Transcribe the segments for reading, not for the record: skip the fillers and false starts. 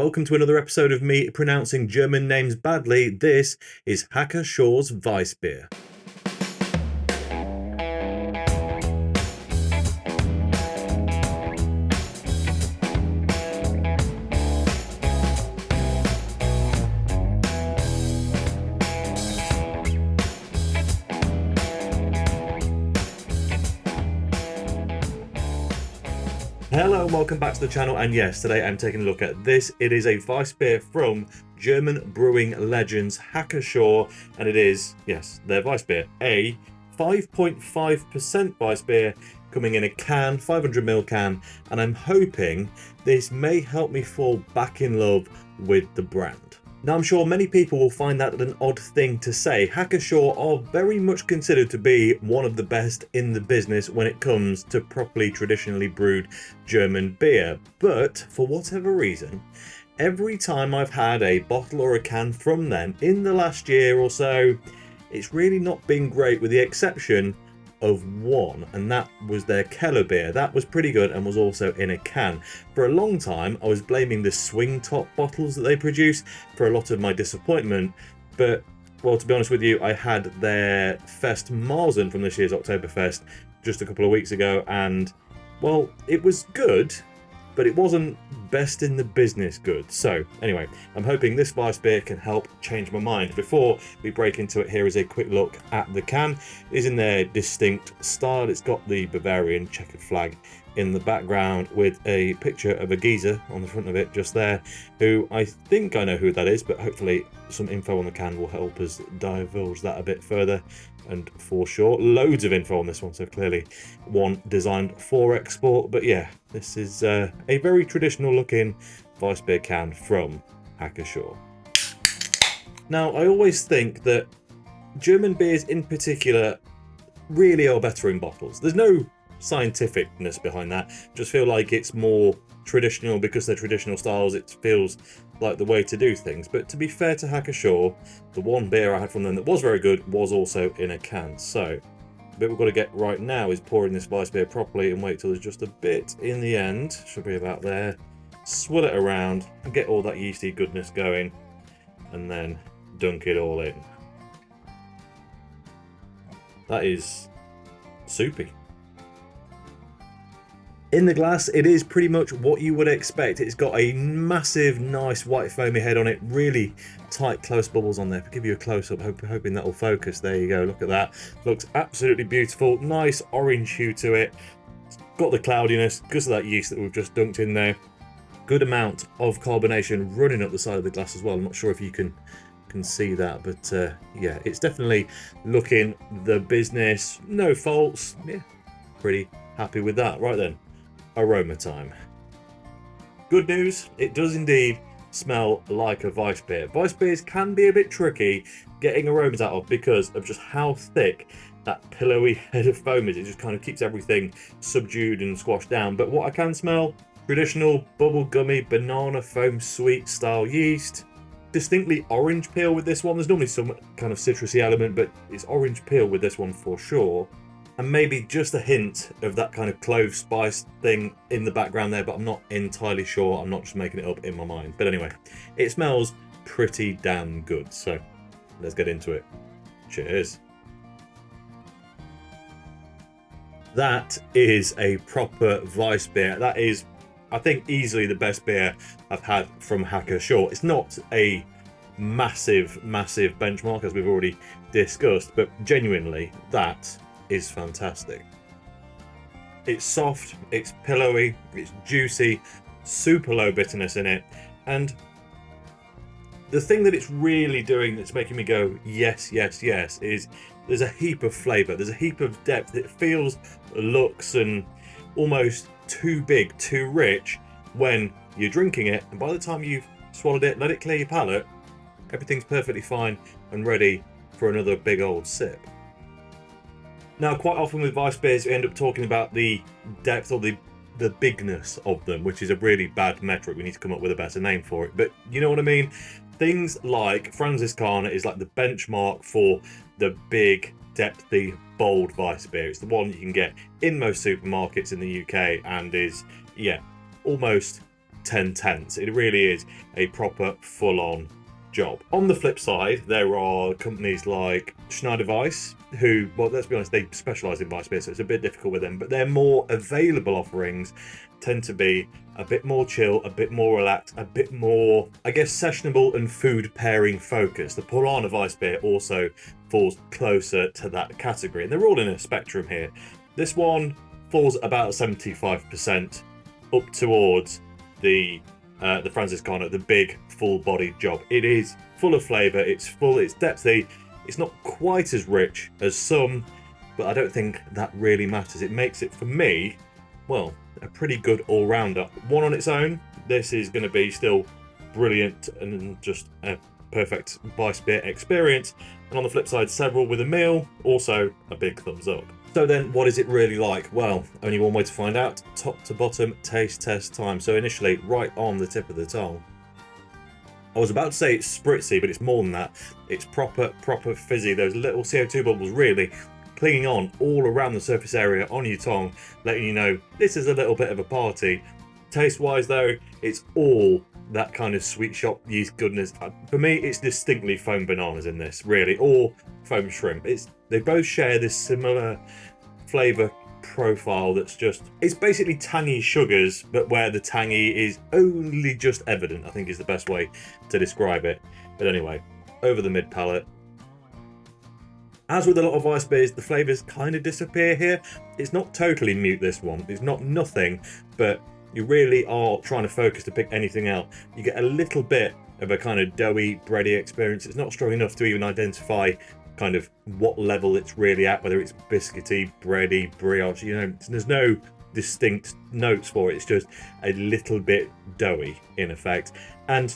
Welcome to another episode of me pronouncing German names badly. This is Pschorr Weissbier. Hello and welcome back to the channel, and yes, today I'm taking a look at this. It is a Weissbier from German brewing legends Pschorr, and it is, yes, their Weissbier, a 5.5% Weissbier coming in a can, 500ml can, and I'm hoping this may help me fall back in love with the brand. Now, I'm sure many people will find that an odd thing to say. Pschorr are very much considered to be one of the best in the business when it comes to properly traditionally brewed German beer. But for whatever reason, every time I've had a bottle or a can from them in the last year or so, it's really not been great, with the exception of one, and that was their Keller beer. That was pretty good and was also in a can. For a long time I was blaming the swing top bottles that they produce for a lot of my disappointment, but well, to be honest with you, I had their Fest Marzen from this year's Oktoberfest just a couple of weeks ago, and well, it was good, but it wasn't best in the business good. So anyway, I'm hoping this Weissbier can help change my mind. Before we break into it, here is a quick look at the can. It is in their distinct style. It's got the Bavarian checkered flag in the background with a picture of a geezer on the front of it just there, who I think I know who that is, but hopefully some info on the can will help us divulge that a bit further. And for sure, loads of info on this one, so clearly one designed for export. But yeah, this is a very traditional looking Weissbier can from Pschorr. Now, I always think that German beers in particular really are better in bottles. There's no scientificness behind that. Just feel like it's more traditional because they're traditional styles. It feels like the way to do things. But to be fair to Pschorr, the one beer I had from them that was very good was also in a can. So the bit we've got to get right now is pouring this Weissbier properly and wait till there's just a bit in the end. Should be about there. Swill it around and get all that yeasty goodness going, and then dunk it all in. That is soupy. In the glass, it is pretty much what you would expect. It's got a massive, nice white foamy head on it, really tight, close bubbles on there. I'll give you a close-up, hoping that will focus. There you go, look at that. Looks absolutely beautiful. Nice orange hue to it. It's got the cloudiness because of that yeast that we've just dunked in there. Good amount of carbonation running up the side of the glass as well. I'm not sure if you can see that, but yeah, it's definitely looking the business. No faults. Yeah, pretty happy with that. Right then. Aroma time. Good news, it does indeed smell like a Weissbier. Weissbiers can be a bit tricky getting aromas out of because of just how thick that pillowy head of foam is. It just kind of keeps everything subdued and squashed down. But what I can smell, traditional bubblegummy banana foam sweet style yeast. Distinctly orange peel with this one. There's normally some kind of citrusy element, but it's orange peel with this one for sure. And maybe just a hint of that kind of clove spice thing in the background there, but I'm not entirely sure. I'm not just making it up in my mind. But anyway, it smells pretty damn good. So let's get into it. Cheers. That is a proper Weissbier. That is, I think, easily the best beer I've had from Pschorr. It's not a massive benchmark, as we've already discussed, but genuinely, that is fantastic. It's soft, it's pillowy, it's juicy, super low bitterness in it, and the thing that it's really doing that's making me go yes, yes, yes is there's a heap of flavour, there's a heap of depth. It feels, looks, and almost too big, too rich when you're drinking it, and by the time you've swallowed it, let it clear your palate, everything's perfectly fine and ready for another big old sip. Now, quite often with Weissbiers, we end up talking about the depth or the bigness of them, which is a really bad metric. We need to come up with a better name for it. But you know what I mean? Things like Franziskaner is like the benchmark for the big, depthy, bold Weissbier. It's the one you can get in most supermarkets in the UK and is, yeah, almost 10/10. It really is a proper full-on job. On the flip side, there are companies like Schneider Weiss, who, well, let's be honest, they specialize in Weissbier, so it's a bit difficult with them, but their more available offerings tend to be a bit more chill, a bit more relaxed, a bit more, I guess, sessionable and food pairing focused. The Paulaner Weissbier also falls closer to that category, and they're all in a spectrum here. This one falls about 75% up towards the Franziskaner, the big full-bodied job. It is full of flavour, it's full, it's depthy, it's not quite as rich as some, but I don't think that really matters. It makes it, for me, well, a pretty good all-rounder. One on its own, this is going to be still brilliant and just a perfect Weissbier experience. And on the flip side, several with a meal, also a big thumbs up. So then, what is it really like? Well, only one way to find out. Top to bottom taste test time. So initially, right on the tip of the tongue. I was about to say it's spritzy, but it's more than that. It's proper fizzy. Those little CO2 bubbles really clinging on all around the surface area on your tongue, letting you know this is a little bit of a party. Taste-wise though, it's all that kind of sweet shop yeast goodness. For me, it's distinctly foam bananas in this, really, or foam shrimp. They both share this similar flavour profile that's just, it's basically tangy sugars, but where the tangy is only just evident, I think is the best way to describe it. But anyway, over the mid palate. As with a lot of Weissbiers, the flavours kind of disappear here. It's not totally mute, this one. It's not nothing, but you really are trying to focus to pick anything out. You get a little bit of a kind of doughy, bready experience. It's not strong enough to even identify kind of what level it's really at, whether it's biscuity, bready, brioche, you know, there's no distinct notes for it. It's just a little bit doughy in effect. And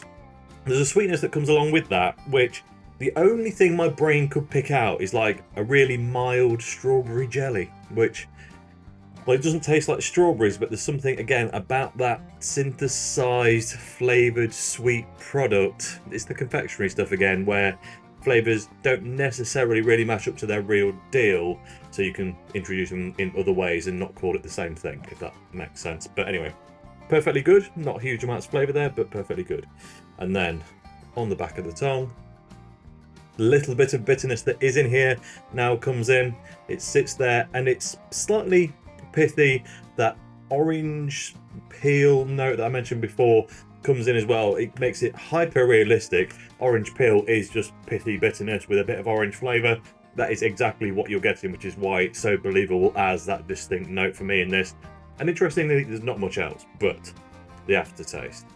there's a sweetness that comes along with that, which the only thing my brain could pick out is like a really mild strawberry jelly, which, well, it doesn't taste like strawberries, but there's something, again, about that synthesized, flavored, sweet product. It's the confectionery stuff again, where flavors don't necessarily really match up to their real deal, so you can introduce them in other ways and not call it the same thing, if that makes sense. But anyway, perfectly good. Not huge amounts of flavor there, but perfectly good. And then on the back of the tongue, a little bit of bitterness that is in here now comes in. It sits there and it's slightly pithy. That orange peel note that I mentioned before comes in as well. It makes it hyper realistic. Orange peel is just pithy bitterness with a bit of orange flavour. That is exactly what you're getting, which is why it's so believable as that distinct note for me in this. And interestingly, there's not much else, but the aftertaste.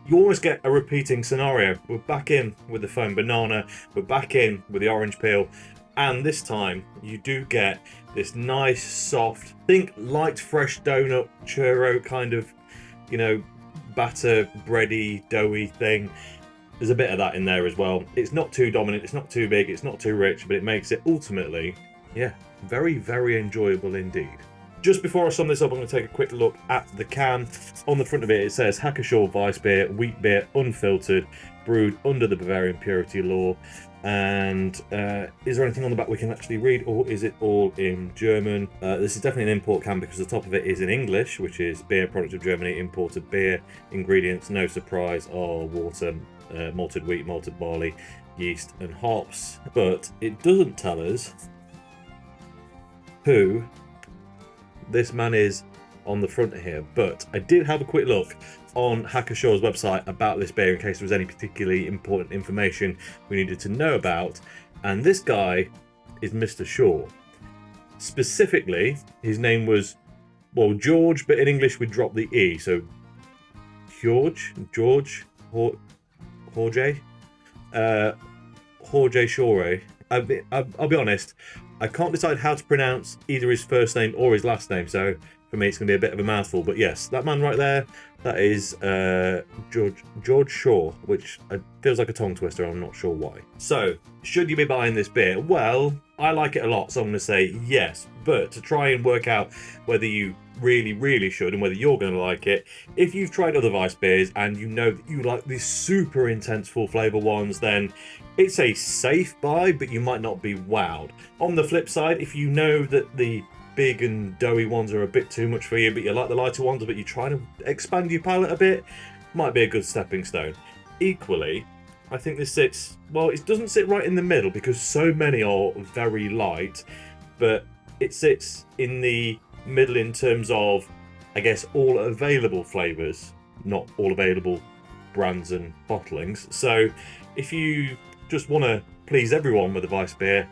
You almost get a repeating scenario. We're back in with the foam banana, we're back in with the orange peel, and this time you do get this nice, soft, think light, fresh donut, churro kind of, you know, batter, bready, doughy thing. There's a bit of that in there as well. It's not too dominant, it's not too big, it's not too rich, but it makes it ultimately, yeah, very, very enjoyable indeed. Just before I sum this up, I'm going to take a quick look at the can. On the front of it, it says Pschorr Weissbier, wheat beer, unfiltered, brewed under the Bavarian purity law. And is there anything on the back we can actually read, or is it all in German? This is definitely an import can because the top of it is in English, which is beer, product of Germany, imported beer. Ingredients, no surprise, are water, malted wheat, malted barley, yeast and hops. But it doesn't tell us who this man is on the front here. But I did have a quick look on Pschorr's website about this beer in case there was any particularly important information we needed to know about, and this guy is Mr. Pschorr. Specifically, his name was, well, George, but in English we drop the E, so Jorge Pschorr. I'll be honest, I can't decide how to pronounce either his first name or his last name, so for me it's going to be a bit of a mouthful. But yes, that man right there, that is George Pschorr, which feels like a tongue twister, I'm not sure why. So, should you be buying this beer? Well, I like it a lot, so I'm going to say yes. But to try and work out whether you really, really should and whether you're going to like it, if you've tried other Weissbiers and you know that you like these super intense full flavour ones, then it's a safe buy, but you might not be wowed. On the flip side, if you know that the big and doughy ones are a bit too much for you, but you like the lighter ones, but you're trying to expand your palate a bit, might be a good stepping stone. Equally, I think this sits, well, it doesn't sit right in the middle because so many are very light, but it sits in the middle in terms of, I guess, all available flavours, not all available brands and bottlings. So if you just want to please everyone with a Weissbier,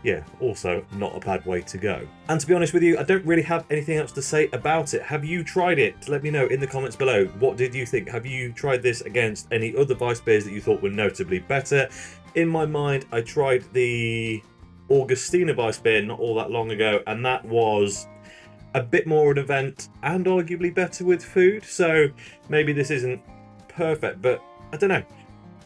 yeah, also not a bad way to go. And to be honest with you, I don't really have anything else to say about it. Have you tried it? Let me know in the comments below. What did you think? Have you tried this against any other Weissbiers that you thought were notably better? In my mind, I tried the Augustiner Weissbier not all that long ago, and that was a bit more an event and arguably better with food. So maybe this isn't perfect, but I don't know.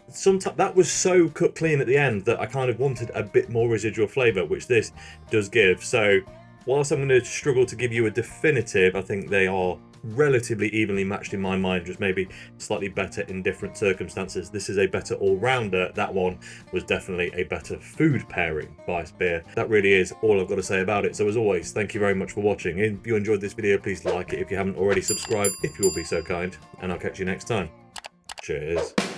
Sometimes that was so cut clean at the end that I kind of wanted a bit more residual flavour, which this does give. So whilst I'm going to struggle to give you a definitive, I think they are relatively evenly matched in my mind, just maybe slightly better in different circumstances. This is a better all-rounder. That one was definitely a better food pairing Weissbier. That really is all I've got to say about it. So as always, thank you very much for watching. If you enjoyed this video, please like it. If you haven't already, subscribe if you will be so kind, and I'll catch you next time. Cheers.